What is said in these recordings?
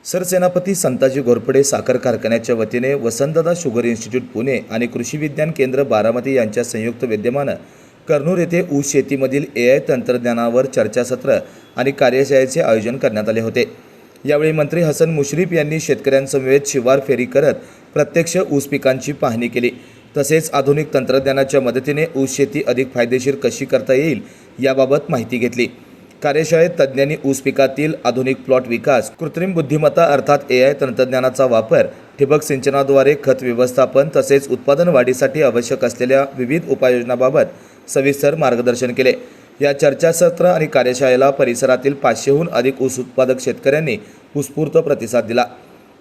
सरसेनापती संताजी घोरपडे साखर कारखान्याच्या वतीने वसंतदादा शुगर इन्स्टिट्यूट पुणे आणि कृषी विज्ञान केंद्र बारामती यांच्या संयुक्त विद्यमानं कर्नूर येथे ऊस शेतीमधील AI तंत्रज्ञानावर चर्चासत्र आणि कार्यशाळेचे आयोजन करण्यात आले होते। यावेळी मंत्री हसन मुश्रीफ यांनी शेतकऱ्यांसमवेत शिवार फेरी करत प्रत्यक्ष ऊस पिकांची पाहणी केली। तसेच आधुनिक तंत्रज्ञानाच्या मदतीने ऊस शेती अधिक फायदेशीर कशी करता येईल याबाबत माहिती घेतली। कार्यशाळेत तज्ज्ञांनी ऊस पिकातील आधुनिक प्लॉट विकास, कृत्रिम बुद्धिमत्ता अर्थात AI तंत्रज्ञानाचा वापर, ठिबक सिंचनाद्वारे खत व्यवस्थापन तसेच उत्पादन वाढीसाठी आवश्यक असलेल्या विविध उपाययोजनांबाबत सविस्तर मार्गदर्शन केले। या चर्चासत्र आणि कार्यशाळेला परिसरातील 500हून अधिक ऊस उत्पादक शेतकऱ्यांनी उत्स्फूर्त प्रतिसाद दिला।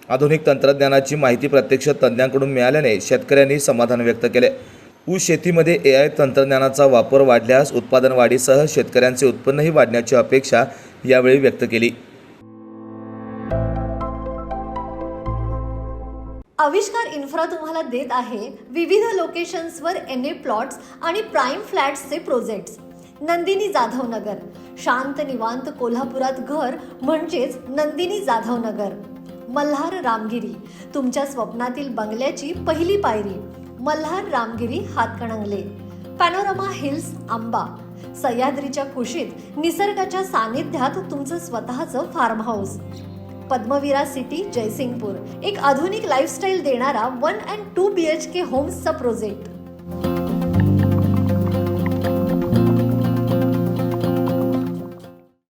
आधुनिक तंत्रज्ञानाची माहिती प्रत्यक्ष तज्ज्ञांकडून मिळाल्याने शेतकऱ्यांनी समाधान व्यक्त केले। ऊस शेतीमध्ये AI तंत्रज्ञानाचा वापर वाढल्यास उत्पादन वाढीसह शेतकऱ्यांचे उत्पन्नही वाढण्याची अपेक्षा यावेळी व्यक्त केली। आविष्कार इन्फ्रा तुम्हाला देत आहे विविध लोकेशन्सवर NA प्लॉट्स आणि प्राइम फ्लॅट्सचे प्रोजेक्ट्स। नंदिनी जाधव नगर, शांत निवांत कोल्हापुरात घर म्हणजेच नंदिनी जाधव नगर। मल्हार रामगिरी, तुमच्या स्वप्नातील बंगल्याची पहिली पायरी। मल्हार रामगिरी हातकणंगले। पॅनोरामा हिल्स आंबा, सह्याद्रीच्या कुशीत निसर्गाच्या सानिध्यात तुमचं स्वतःचं farm house. Padmavira city Jaysingpur, एक आधुनिक लाईफस्टाईल देणारा 1 and 2 BHK होम्सचा प्रोजेक्ट।